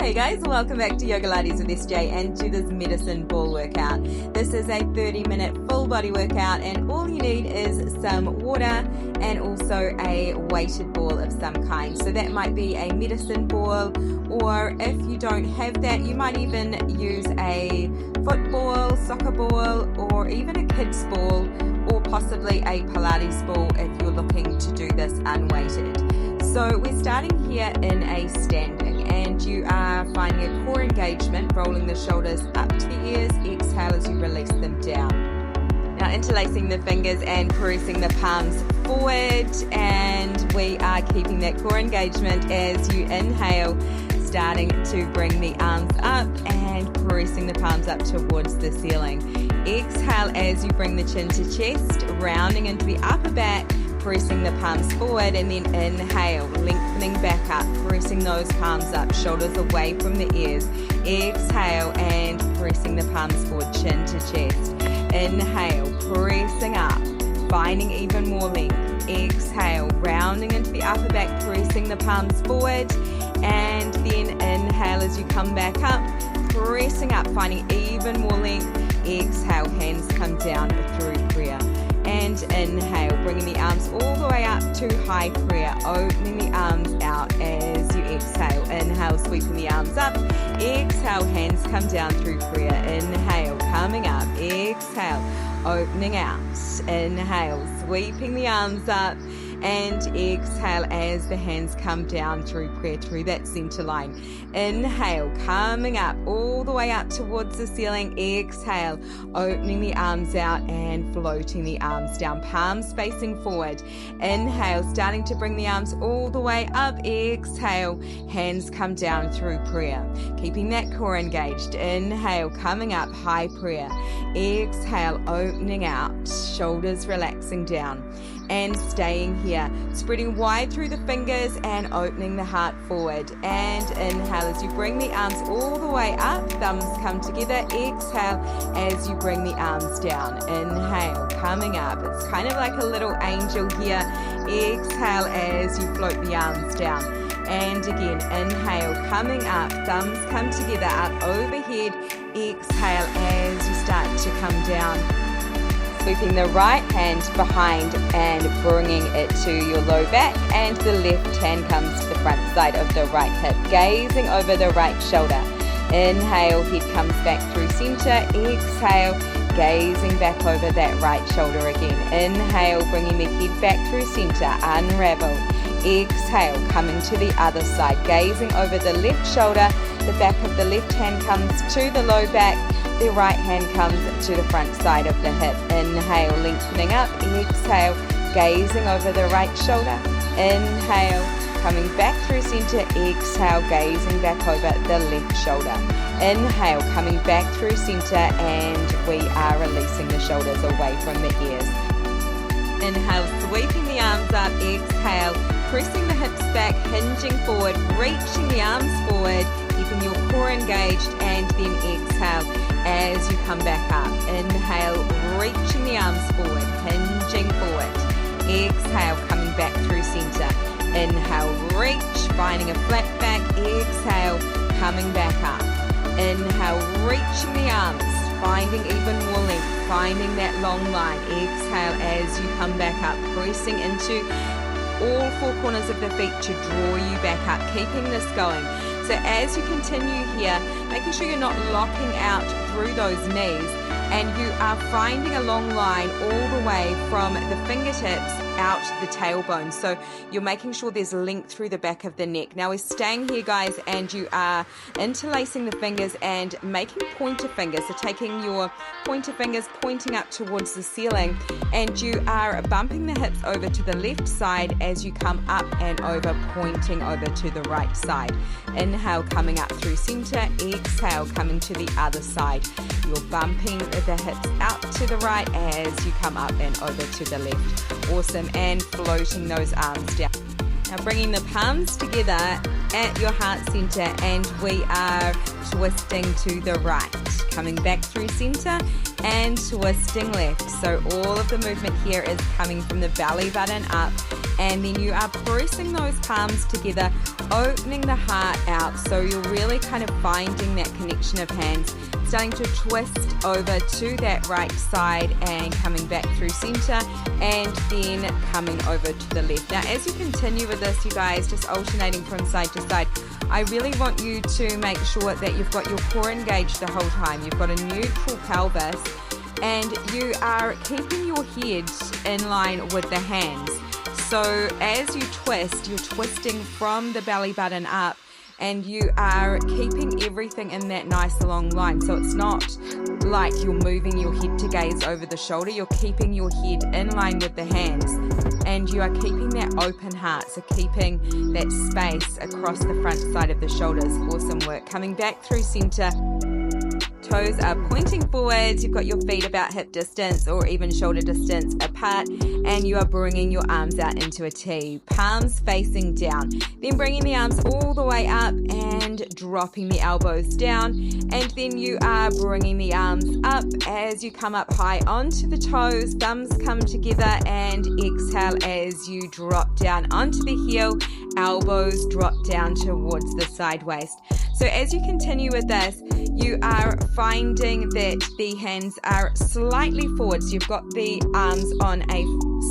Hey guys, welcome back to Yogalates with SJ and to this medicine ball workout. This is a 30-minute full body workout and all you need is some water and also a weighted ball of some kind. So that might be a medicine ball, or if you don't have that, you might even use a football, soccer ball, or even a kid's ball, or possibly a Pilates ball if you're looking to do this unweighted. So we're starting here in a standing, and you are finding a core engagement, rolling the shoulders up to the ears, exhale as you release them down. Now interlacing the fingers and pressing the palms forward, and we are keeping that core engagement as you inhale, starting to bring the arms up and pressing the palms up towards the ceiling. Exhale as you bring the chin to chest, rounding into the upper back, pressing the palms forward, and then inhale, lengthening back up, pressing those palms up, shoulders away from the ears. Exhale and pressing the palms forward, chin to chest. Inhale, pressing up, finding even more length. Exhale, rounding into the upper back, pressing the palms forward, and then inhale as you come back up, pressing up, finding even more length. Exhale, hands come down through prayer. And inhale, bringing the arms all the way up to high prayer, opening the arms out as you exhale. Inhale, sweeping the arms up. Exhale, hands come down through prayer. Inhale, coming up. Exhale, opening out. Inhale, sweeping the arms up. And exhale as the hands come down through prayer, through that center line. Inhale, coming up all the way up towards the ceiling. Exhale, opening the arms out and floating the arms down, palms facing forward. Inhale, starting to bring the arms all the way up. Exhale, hands come down through prayer, keeping that core engaged. Inhale, coming up, high prayer. Exhale, opening out, shoulders relaxing down. And staying here, spreading wide through the fingers and opening the heart forward. And inhale as you bring the arms all the way up, thumbs come together. Exhale as you bring the arms down. Inhale, coming up. It's kind of like a little angel here. Exhale as you float the arms down. And again, inhale, coming up, thumbs come together, up overhead. Exhale as you start to come down. Sweeping the right hand behind and bringing it to your low back, and the left hand comes to the front side of the right hip, gazing over the right shoulder. Inhale, head comes back through center. Exhale, gazing back over that right shoulder again. Inhale, bringing the head back through center, unravel. Exhale, coming to the other side, gazing over the left shoulder. The back of the left hand comes to the low back. The right hand comes to the front side of the hip. Inhale, lengthening up. Exhale, gazing over the right shoulder. Inhale, coming back through center. Exhale, gazing back over the left shoulder. Inhale, coming back through center, and we are releasing the shoulders away from the ears. Inhale, sweeping the arms up. Exhale, pressing the hips back, hinging forward, reaching the arms forward, keeping your core engaged, and then exhale as you come back up. Inhale, reaching the arms forward, hinging forward. Exhale, coming back through center. Inhale, reach, finding a flat back. Exhale, coming back up. Inhale, reaching the arms, finding even more length, finding that long line. Exhale as you come back up, pressing into all four corners of the feet to draw you back up, keeping this going. So as you continue here, making sure you're not locking out through those knees, and you are finding a long line all the way from the fingertips out the tailbone. So you're making sure there's length through the back of the neck. Now we're staying here, guys, and you are interlacing the fingers and making pointer fingers. So taking your pointer fingers, pointing up towards the ceiling, and you are bumping the hips over to the left side as you come up and over, pointing over to the right side. Inhale, coming up through center. Exhale, coming to the other side. You're bumping the hips out to the right as you come up and over to the left. Awesome. And floating those arms down. Now bringing the palms together at your heart center, and we are twisting to the right, coming back through center and twisting left. So all of the movement here is coming from the belly button up and then you are pressing those palms together, opening the heart out. So you're really kind of finding that connection of hands, starting to twist over to that right side and coming back through center, and then coming over to the left. Now, as you continue with this, you guys, just alternating from side to side, I really want you to make sure that you've got your core engaged the whole time. You've got a neutral pelvis, and you are keeping your head in line with the hands. So as you twist, you're twisting from the belly button up, and you are keeping everything in that nice long line. So it's not like you're moving your head to gaze over the shoulder. You're keeping your head in line with the hands, and you are keeping that open heart, so keeping that space across the front side of the shoulders. Awesome work. Coming back through center. Toes are pointing forwards. You've got your feet about hip distance or even shoulder distance apart, and you are bringing your arms out into a T, palms facing down. Then bringing the arms all the way up and dropping the elbows down, and then you are bringing the arms up as you come up high onto the toes. Thumbs come together, and exhale as you drop down onto the heel. Elbows drop down towards the side waist. So as you continue with this, you are finding that the hands are slightly forward. So you've got the arms on a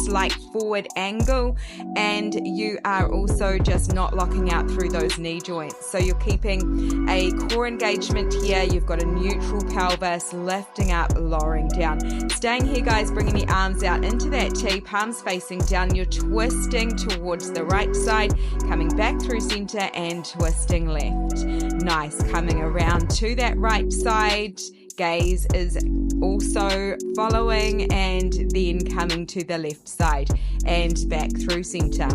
slight forward angle, and you are also just not locking out through those knee joints. So you're keeping a core engagement here. You've got a neutral pelvis, lifting up, lowering down. Staying here, guys, bringing the arms out into that T, palms facing down. You're twisting towards the right side, coming back through center and twisting left. Nice. Coming around to that right side. Gaze is also following, and then coming to the left side and back through center.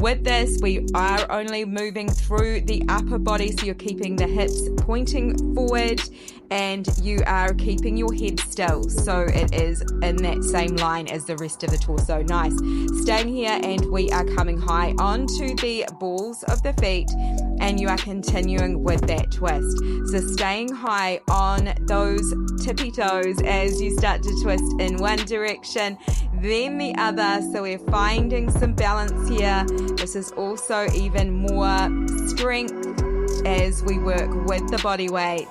With this, we are only moving through the upper body, so you're keeping the hips pointing forward, and you are keeping your head still, so it is in that same line as the rest of the torso. Nice. Staying here, and we are coming high onto the balls of the feet, and you are continuing with that twist. So staying high on those tippy toes as you start to twist in one direction, then the other. So we're finding some balance here. This is also even more strength as we work with the body weight.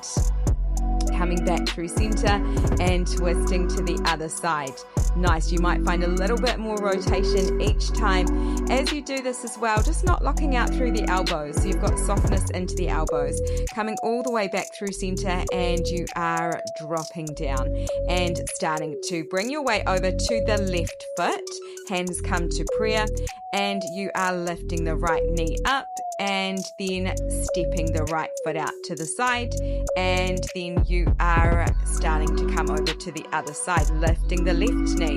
Coming back through center and twisting to the other side. Nice. You might find a little bit more rotation each time as you do this as well, just not locking out through the elbows. So you've got softness into the elbows, coming all the way back through center, and you are dropping down and starting to bring your weight over to the left foot. Hands come to prayer, and you are lifting the right knee up, and then stepping the right foot out to the side, and then you are starting to come over to the other side, lifting the left knee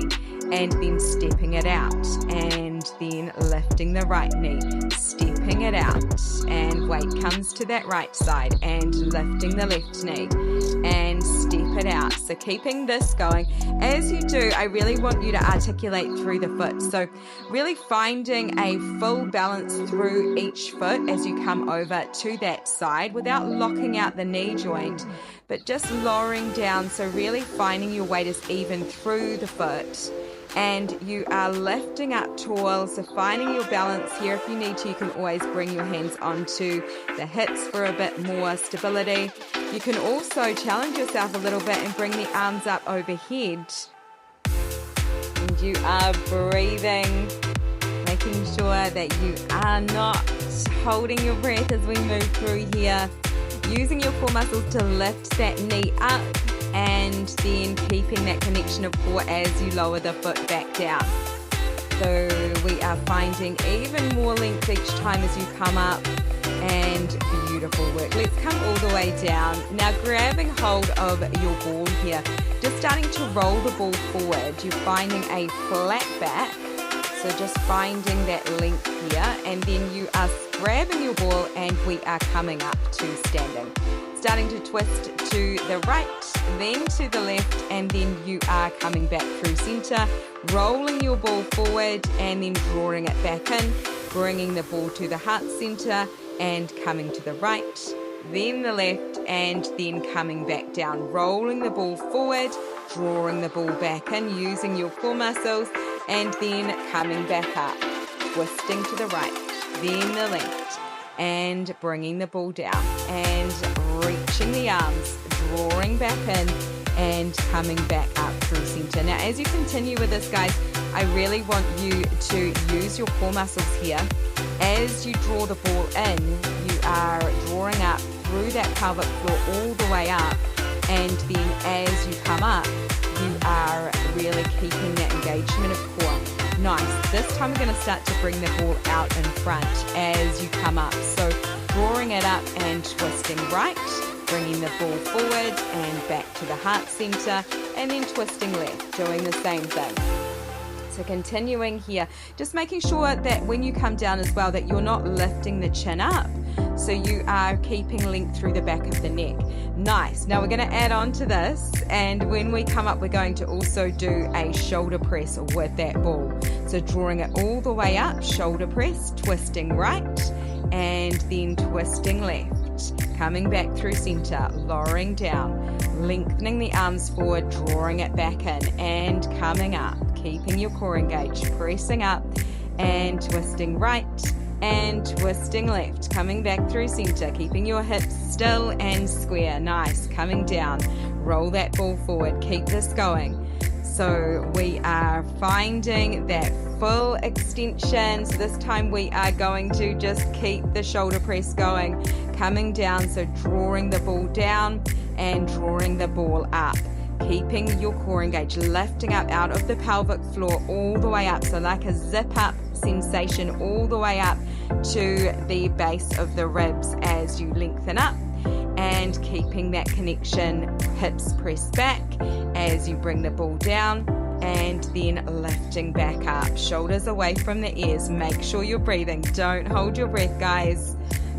and then stepping it out, and then lifting the right knee, stepping it out, and weight comes to that right side and lifting the left knee and step it out. So keeping this going. As you do, I really want you to articulate through the foot. So really finding a full balance through each foot as you come over to that side without locking out the knee joint, but just lowering down. So really finding your weight is even through the foot, and you are lifting up tall. So finding your balance here. If you need to, you can always bring your hands onto the hips for a bit more stability. You can also challenge yourself a little bit and bring the arms up overhead, and you are breathing, making sure that you are not holding your breath as we move through here, using your core muscles to lift that knee up, and then keeping that connection of core as you lower the foot back down. So we are finding even more length each time as you come up, and beautiful work. Let's come all the way down. Now grabbing hold of your ball here, just starting to roll the ball forward. You're finding a flat back, so just finding that length here, and then you are grabbing your ball, and we are coming up to standing. Starting to twist to the right, then to the left, and then you are coming back through center, rolling your ball forward and then drawing it back in, bringing the ball to the heart center and coming to the right, then the left, and then coming back down, rolling the ball forward, drawing the ball back in, using your core muscles, and then coming back up. twisting to the right, then the left, and bringing the ball down and reaching the arms, drawing back in and coming back up through center. Now, as you continue with this, guys, I really want you to use your core muscles here. As you draw the ball in, you are drawing up through that pelvic floor all the way up, and then as you come up, you are really keeping that engagement of core. Nice. This time we're going to start to bring the ball out in front as you come up. So drawing it up and twisting right, bringing the ball forward and back to the heart center, and then twisting left, doing the same thing. So continuing here, just making sure that when you come down as well, that you're not lifting the chin up. So you are keeping length through the back of the neck. Nice. Now we're going to add on to this, and when we come up, we're going to also do a shoulder press with that ball. So drawing it all the way up, shoulder press, twisting right, and then twisting left. Coming back through center, lowering down, lengthening the arms forward, drawing it back in, and coming up. Keeping your core engaged, pressing up and twisting right and twisting left, coming back through center, keeping your hips still and square. Nice. Coming down, roll that ball forward, keep this going. So we are finding that full extension. So this time we are going to just keep the shoulder press going, coming down, so drawing the ball down and drawing the ball up. Keeping your core engaged, lifting up out of the pelvic floor all the way up. So like a zip up sensation all the way up to the base of the ribs as you lengthen up, and keeping that connection, hips press back as you bring the ball down, and then lifting back up, shoulders away from the ears. Make sure you're breathing. Don't hold your breath, guys.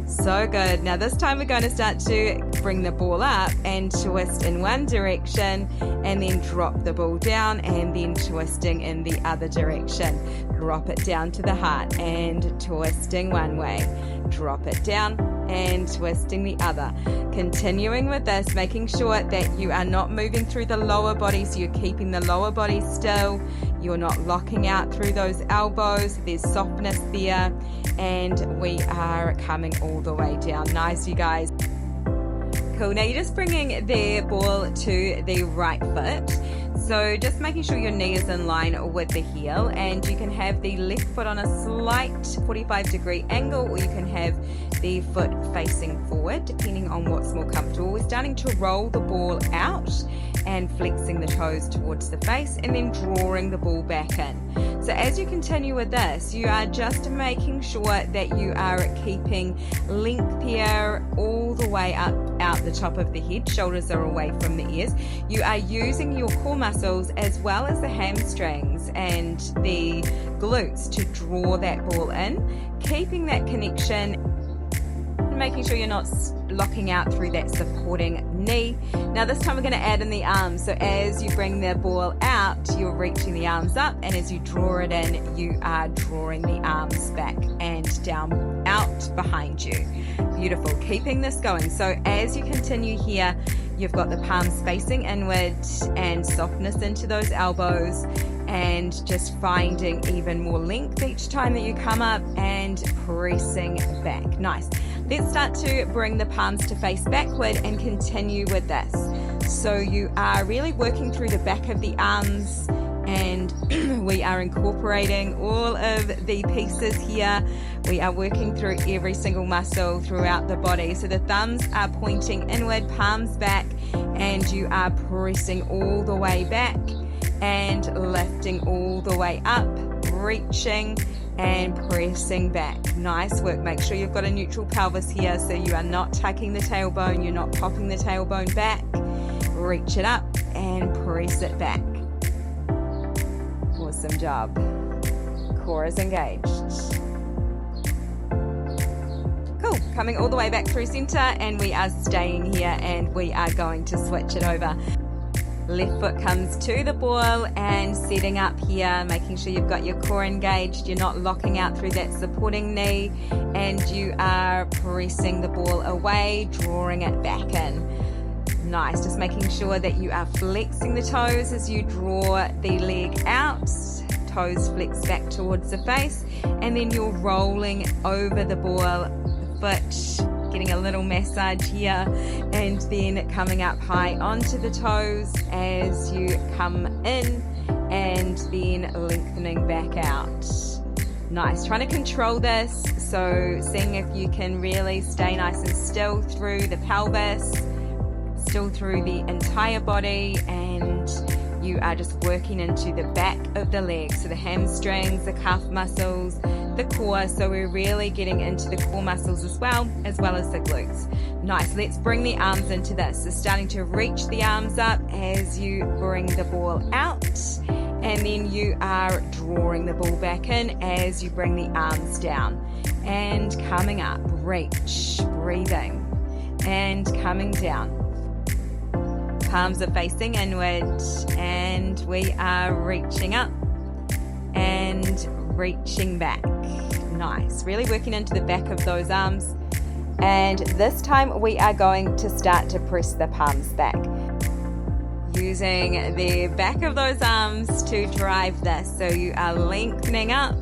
So good. Now this time we're going to start to bring the ball up and twist in one direction, and then drop the ball down, and then twisting in the other direction. Drop it down to the heart and twisting one way. Drop it down and twisting the other. Continuing with this, making sure that you are not moving through the lower body, so you're keeping the lower body still. You're not locking out through those elbows. There's softness there, and we are coming all the way down. Nice, you guys. Cool. Now you're just bringing the ball to the right foot. So just making sure your knee is in line with the heel, and you can have the left foot on a slight 45-degree angle, or you can have the foot facing forward, depending on what's more comfortable. We're starting to roll the ball out and flexing the toes towards the face, and then drawing the ball back in. So as you continue with this, you are just making sure that you are keeping length here all the way up out the top of the head. Shoulders are away from the ears. You are using your core muscles as well as the hamstrings and the glutes to draw that ball in, keeping that connection, making sure you're not locking out through that supporting knee. Now this time we're going to add in the arms. So as you bring the ball out, you're reaching the arms up, and as you draw it in, you are drawing the arms back and down out behind you. Beautiful. Keeping this going. So as you continue here, you've got the palms facing inward and softness into those elbows, and just finding even more length each time that you come up and pressing back. Nice. Let's start to bring the palms to face backward and continue with this. So you are really working through the back of the arms, and we are incorporating all of the pieces here. We are working through every single muscle throughout the body. So the thumbs are pointing inward, palms back, and you are pressing all the way back and lifting all the way up, reaching and pressing back. Nice work. Make sure you've got a neutral pelvis here, so you are not tucking the tailbone, you're not popping the tailbone back. Reach it up and press it back. Awesome job. Core is engaged. Cool. Coming all the way back through center, and we are staying here, and we are going to switch it over. Left foot comes to the ball and setting up here, making sure you've got your core engaged, you're not locking out through that supporting knee, and you are pressing the ball away, drawing it back in. Nice. Just making sure that you are flexing the toes as you draw the leg out, toes flex back towards the face, and then you're rolling over the ball, the foot, getting a little massage here, and then coming up high onto the toes as you come in, and then lengthening back out. Nice. Trying to control this, so seeing if you can really stay nice and still through the pelvis, still through the entire body, and you are just working into the back of the legs, so the hamstrings, the calf muscles, the core, so we're really getting into the core muscles as well as the glutes. Nice. Let's bring the arms into this. So starting to reach the arms up as you bring the ball out, and then you are drawing the ball back in as you bring the arms down and coming up. Reach, breathing, and coming down. Palms are facing inward, and we are reaching up and reaching back. Nice. Really working into the back of those arms. And this time we are going to start to press the palms back, using the back of those arms to drive this. So you are lengthening up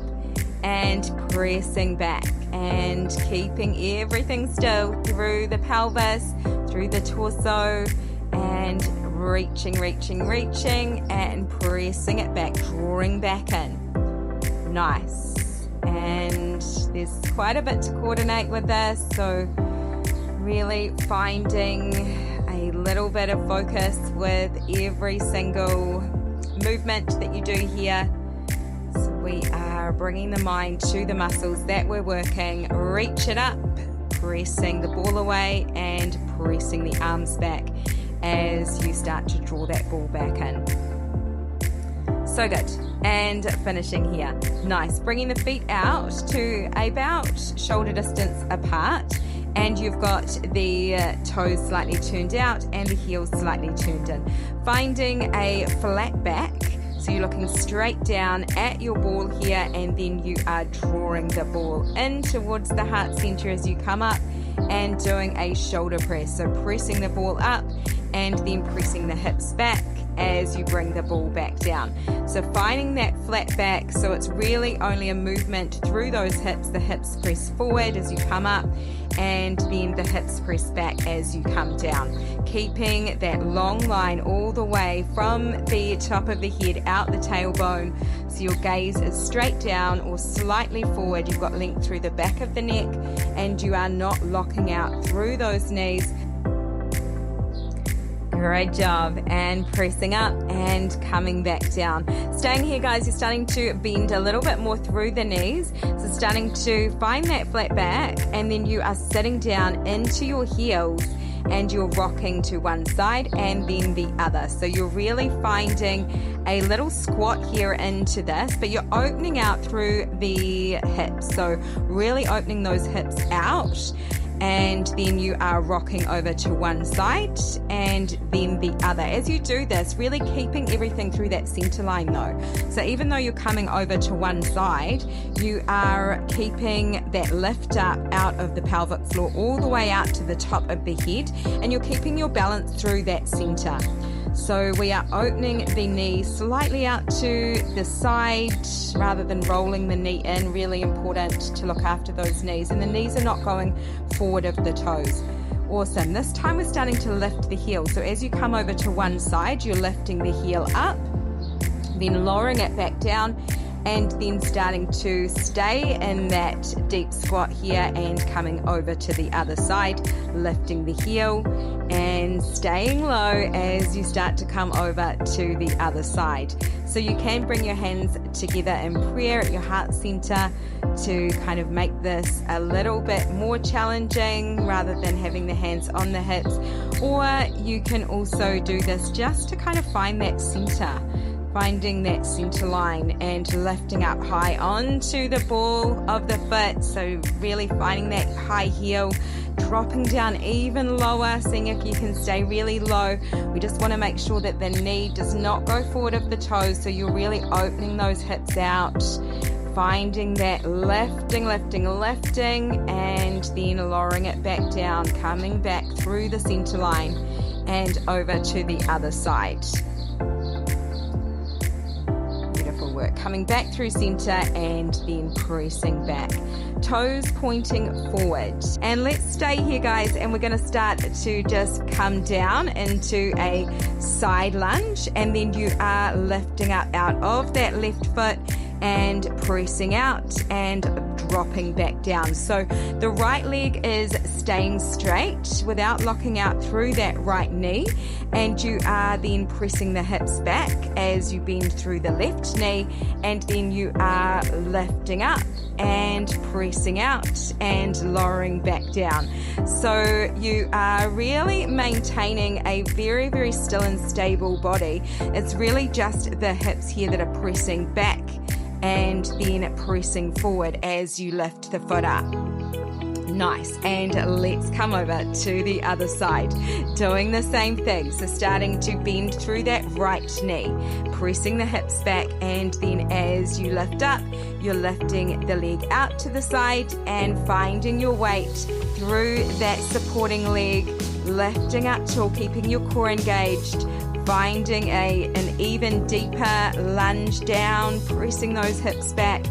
and pressing back and keeping everything still through the pelvis, through the torso, and reaching and pressing it back, drawing back in. Nice. And there's quite a bit to coordinate with this, so really finding a little bit of focus with every single movement that you do here. So we are bringing the mind to the muscles that we're working. Reach it up, pressing the ball away and pressing the arms back as you start to draw that ball back in. So good. And finishing here. Nice. Bringing the feet out to about shoulder distance apart, and you've got the toes slightly turned out and the heels slightly turned in. Finding a flat back, so you're looking straight down at your ball here, and then you are drawing the ball in towards the heart center as you come up, and doing a shoulder press. So pressing the ball up and then pressing the hips back as you bring the ball back down. So finding that flat back, so it's really only a movement through those hips. The hips press forward as you come up, and then the hips press back as you come down. Keeping that long line all the way from the top of the head out the tailbone, so your gaze is straight down or slightly forward. You've got length through the back of the neck, and you are not locking out through those knees. Great job. And pressing up and coming back down. Staying here, guys, you're starting to bend a little bit more through the knees. So starting to find that flat back, and then you are sitting down into your heels and you're rocking to one side and then the other. So you're really finding a little squat here into this, but you're opening out through the hips. So really opening those hips out, and then you are rocking over to one side and then the other. As you do this, really keeping everything through that center line though. So even though you're coming over to one side, you are keeping that lift up out of the pelvic floor all the way out to the top of the head, and you're keeping your balance through that center. So we are opening the knee slightly out to the side rather than rolling the knee in. Really important to look after those knees, and the knees are not going forward of the toes. Awesome. This time we're starting to lift the heel. So as you come over to one side, you're lifting the heel up, then lowering it back down, and then starting to stay in that deep squat here and coming over to the other side, lifting the heel and staying low as you start to come over to the other side. So you can bring your hands together in prayer at your heart center to kind of make this a little bit more challenging rather than having the hands on the hips, or you can also do this just to kind of find that center. Finding that center line and lifting up high onto the ball of the foot. So really finding that high heel, dropping down even lower, seeing if you can stay really low. We just want to make sure that the knee does not go forward of the toes. So you're really opening those hips out, finding that lifting, and then lowering it back down, coming back through the center line and over to the other side. beautiful work. Coming back through center and then pressing back. Toes pointing forward. And let's stay here, guys, and we're going to start to just come down into a side lunge, and then you are lifting up out of that left foot and pressing out and dropping back down. So the right leg is staying straight without locking out through that right knee, and you are then pressing the hips back as you bend through the left knee, and then you are lifting up and pressing out and lowering back down. So you are really maintaining a very, very still and stable body. It's really just the hips here that are pressing back and then pressing forward as you lift the foot up. Nice. And let's come over to the other side, doing the same thing. So starting to bend through that right knee, pressing the hips back, and then as you lift up, you're lifting the leg out to the side and finding your weight through that supporting leg, lifting up tall, keeping your core engaged, finding an even deeper lunge down, pressing those hips back,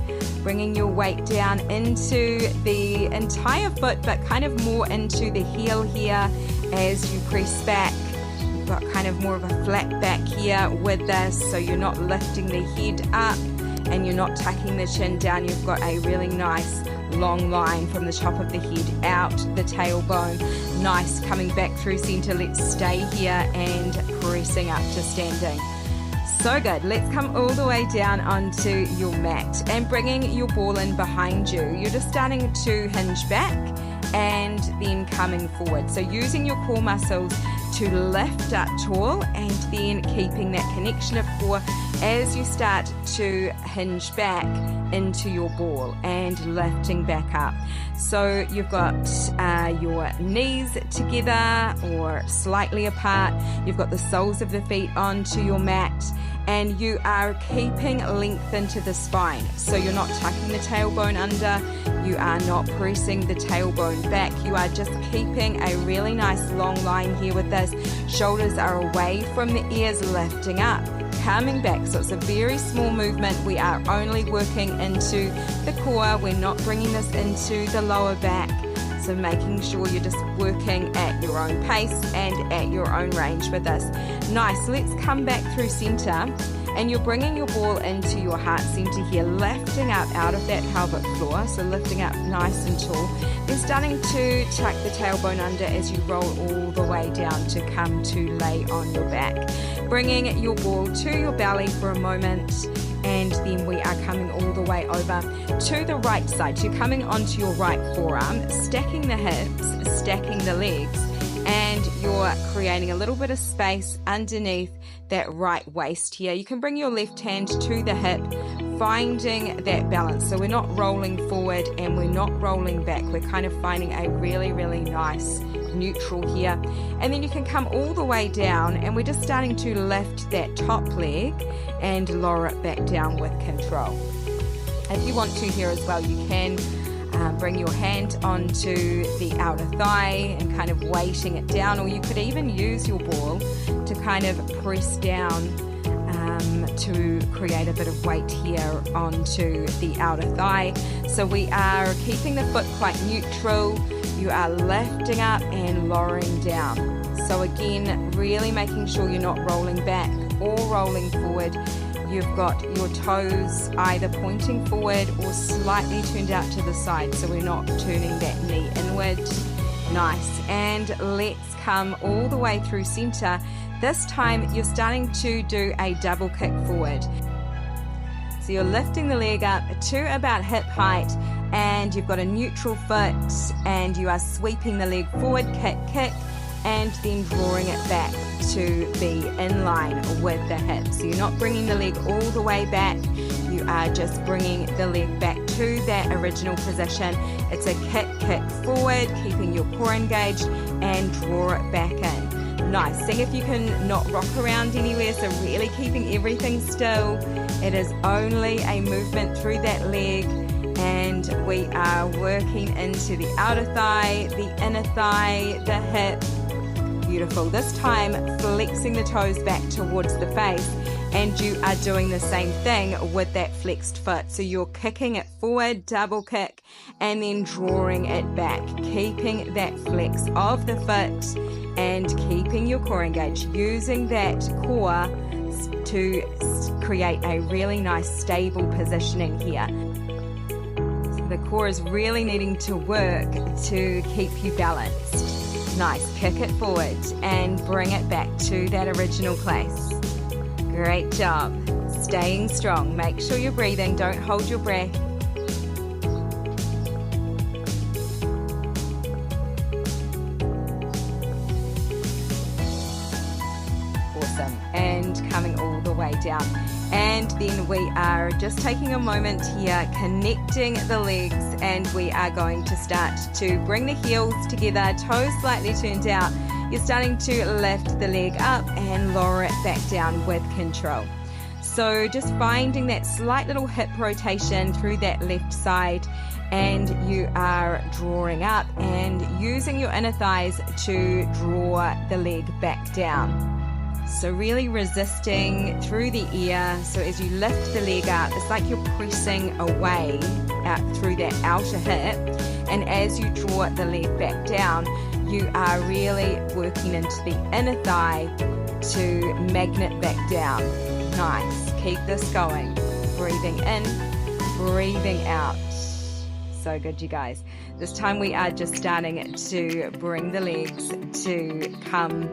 bringing your weight down into the entire foot, but kind of more into the heel here as you press back. You've got kind of more of a flat back here with this, so you're not lifting the head up and you're not tucking the chin down. You've got a really nice long line from the top of the head out the tailbone. Nice. Coming back through center. Let's stay here and pressing up to standing. So good. Let's come all the way down onto your mat and bringing your ball in behind you. You're just starting to hinge back and then coming forward. So using your core muscles to lift up tall and then keeping that connection of core as you start to hinge back into your ball and lifting back up. So you've got your knees together or slightly apart. You've got the soles of the feet onto your mat, and you are keeping length into the spine. So you're not tucking the tailbone under, you are not pressing the tailbone back, you are just keeping a really nice long line here with this. Shoulders are away from the ears, lifting up, coming back. So it's a very small movement. We are only working into the core. We're not bringing this into the lower back. So making sure you're just working at your own pace and at your own range with this. Nice. Let's come back through center, and you're bringing your ball into your heart center here, lifting up out of that pelvic floor. So lifting up nice and tall. Then starting to tuck the tailbone under as you roll all the way down to come to lay on your back. Bringing your ball to your belly for a moment, and then we are coming all the way over to the right side. So you're coming onto your right forearm, stacking the hips, stacking the legs, and you're creating a little bit of space underneath that right waist here. You can bring your left hand to the hip, finding that balance. So we're not rolling forward and we're not rolling back. We're kind of finding a really, really nice neutral here. And then you can come all the way down, and we're just starting to lift that top leg and lower it back down with control. If you want to here as well, you can bring your hand onto the outer thigh and kind of weighting it down, or you could even use your ball to kind of press down to create a bit of weight here onto the outer thigh. So we are keeping the foot quite neutral. You are lifting up and lowering down. So again, really making sure you're not rolling back or rolling forward. You've got your toes either pointing forward or slightly turned out to the side, so we're not turning that knee inward. Nice. And let's come all the way through center. This time you're starting to do a double kick forward. So you're lifting the leg up to about hip height, and you've got a neutral foot, and you are sweeping the leg forward, kick, kick, and then drawing it back to be in line with the hip. So you're not bringing the leg all the way back, you are just bringing the leg back to that original position. It's a kick, kick forward, keeping your core engaged, and draw it back in. Nice. See if you can not rock around anywhere, so really keeping everything still. It is only a movement through that leg, and we are working into the outer thigh, the inner thigh, the hip. Beautiful. This time flexing the toes back towards the face and you are doing the same thing with that flexed foot. So you're kicking it forward, double kick, and then drawing it back, keeping that flex of the foot and keeping your core engaged, using that core to create a really nice stable positioning here. So the core is really needing to work to keep you balanced. Nice, kick it forward and bring it back to that original place. Great job. Staying strong. Make sure you're breathing. Don't hold your breath. Awesome. And coming all the way down. And then we are just taking a moment here, connecting the legs, and we are going to start to bring the heels together, toes slightly turned out. You're starting to lift the leg up and lower it back down with control. So just finding that slight little hip rotation through that left side, and you are drawing up and using your inner thighs to draw the leg back down. So really resisting through the ear. So as you lift the leg up, it's like you're pressing away out through that outer hip. And as you draw the leg back down, you are really working into the inner thigh to magnet back down. Nice. Keep this going. Breathing in, breathing out. So good, you guys. This time we are just starting to bring the legs to come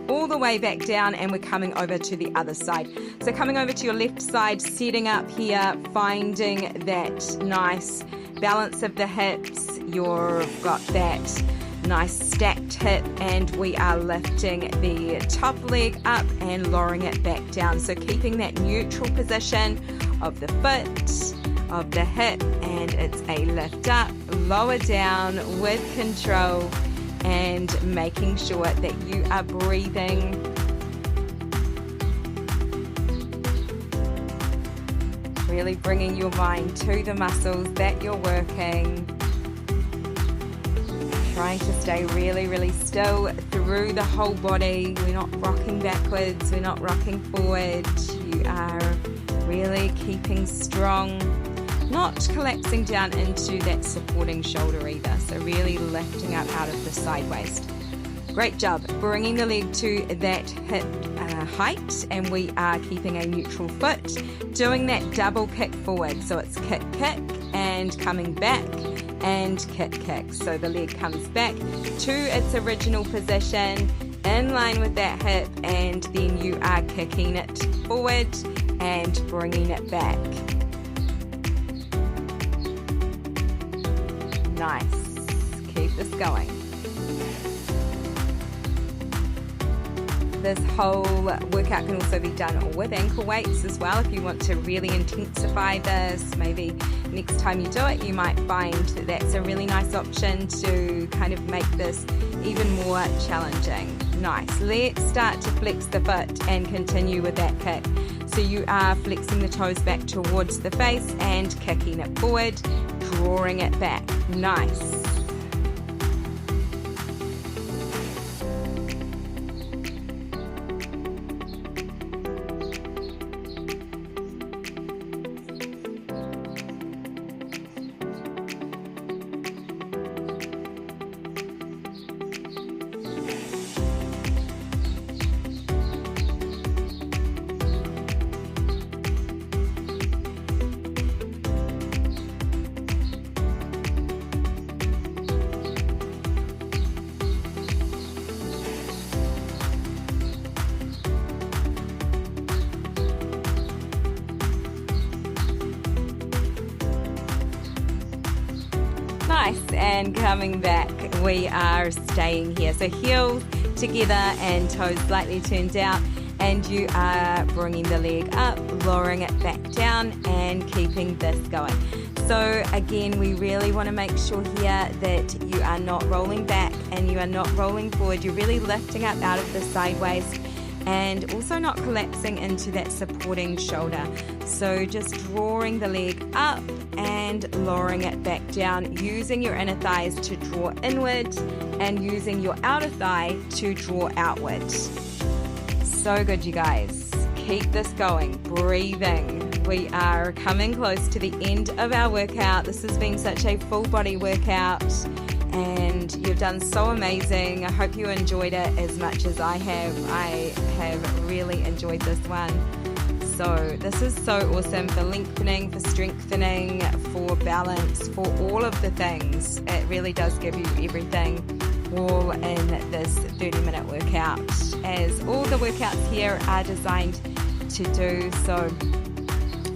all the way back down, and we're coming over to the other side. So coming over to your left side, setting up here, finding that nice balance of the hips. You've got that nice stacked hip, and we are lifting the top leg up and lowering it back down. So keeping that neutral position of the foot, of the hip, and it's a lift up, lower down with control, and making sure that you are breathing. Really bringing your mind to the muscles that you're working. Trying to stay really, really still through the whole body. We're not rocking backwards, we're not rocking forward. You are really keeping strong, not collapsing down into that supporting shoulder either. So really lifting up out of the side waist. Great job. Bringing the leg to that hip height, and we are keeping a neutral foot. Doing that double kick forward. So it's kick, kick, and coming back, and kick, kick. So the leg comes back to its original position in line with that hip, and then you are kicking it forward and bringing it back. Nice. Keep this going. This whole workout can also be done with ankle weights as well if you want to really intensify this. Maybe next time you do it, you might find that that's a really nice option to kind of make this even more challenging. Nice. Let's start to flex the foot and continue with that kick. So you are flexing the toes back towards the face and kicking it forward, drawing it back. Nice. Nice, and coming back, we are staying here. So heels together and toes slightly turned out, and you are bringing the leg up, lowering it back down, and keeping this going. So again, we really want to make sure here that you are not rolling back and you are not rolling forward. You're really lifting up out of the side waist and also not collapsing into that supporting shoulder. So just drawing the leg up and lowering it back down, using your inner thighs to draw inward and using your outer thigh to draw outward. So good, you guys. keep this going, breathing. We are coming close to the end of our workout. This has been such a full body workout and you've done so amazing. I hope you enjoyed it as much as I have. I have really enjoyed this one. So this is so awesome for lengthening, for strengthening, for balance, for all of the things. It really does give you everything all in this 30-minute workout, as all the workouts here are designed to do. So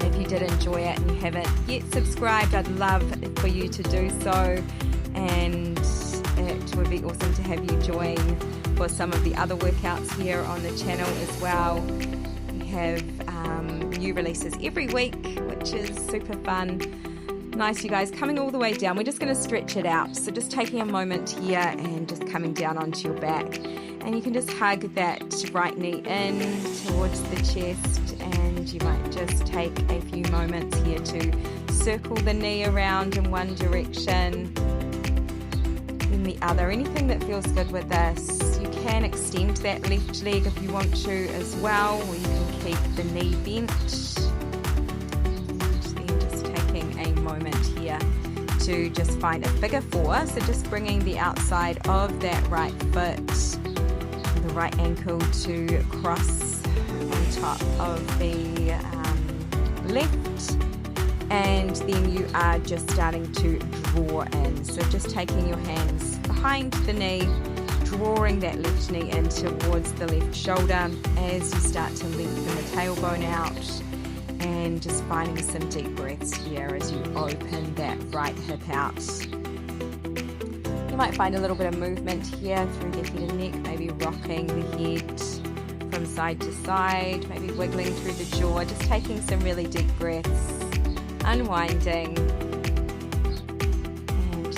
if you did enjoy it and you haven't yet subscribed, I'd love for you to do so, and it would be awesome to have you join for some of the other workouts here on the channel as well. We have new releases every week, which is super fun. Nice, you guys, coming all the way down. We're just going to stretch it out. So just taking a moment here and just coming down onto your back. And you can just hug that right knee in towards the chest. And you might just take a few moments here to circle the knee around in one direction, then the other. Anything that feels good with this. You can extend that left leg if you want to as well, or you can keep the knee bent. Moment here to just find a figure 4, so just bringing the outside of that right foot, the right ankle to cross on top of the left, and then you are just starting to draw in, so just taking your hands behind the knee, drawing that left knee in towards the left shoulder as you start to lengthen the tailbone out. And just finding some deep breaths here as you open that right hip out. You might find a little bit of movement here through the head and neck, maybe rocking the head from side to side, maybe wiggling through the jaw, just taking some really deep breaths, unwinding, and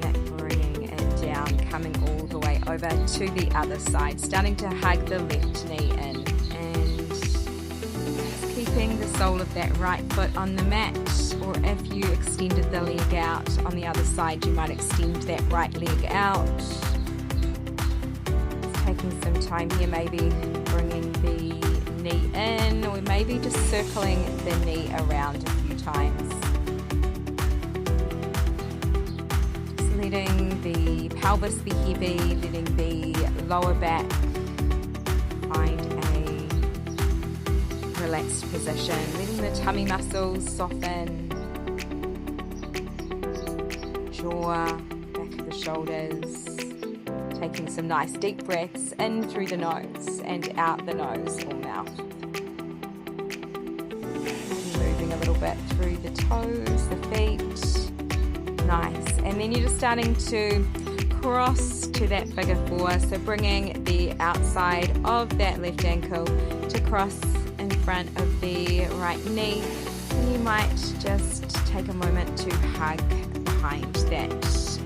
then bringing it down, coming all the way over to the other side, starting to hug the left knee in. Keeping the sole of that right foot on the mat, or if you extended the leg out on the other side, you might extend that right leg out. Taking some time here, maybe bringing the knee in, or maybe just circling the knee around a few times. Just letting the pelvis be heavy, letting the lower back find relaxed position, letting the tummy muscles soften, jaw, back of the shoulders, taking some nice deep breaths in through the nose and out the nose or mouth. Moving a little bit through the toes, the feet. Nice. And then you're just starting to cross to that figure 4, so bringing the outside of that left ankle to cross in front of the right knee, and you might just take a moment to hug behind that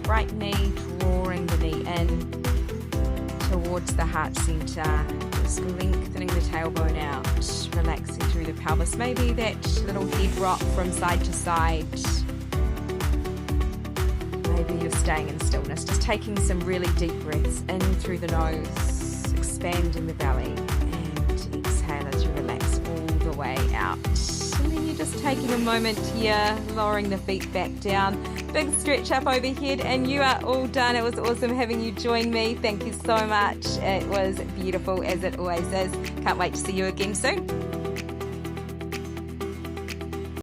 right knee, drawing the knee in towards the heart center, just lengthening the tailbone out, relaxing through the pelvis, maybe that little head rock from side to side. Maybe you're staying in stillness, just taking some really deep breaths in through the nose, expanding the belly, and exhale as you relax all the way out. And then you're just taking a moment here, lowering the feet back down, big stretch up overhead, and you are all done. It was awesome having you join me. Thank you so much. It was beautiful, as it always is. Can't wait to see you again soon.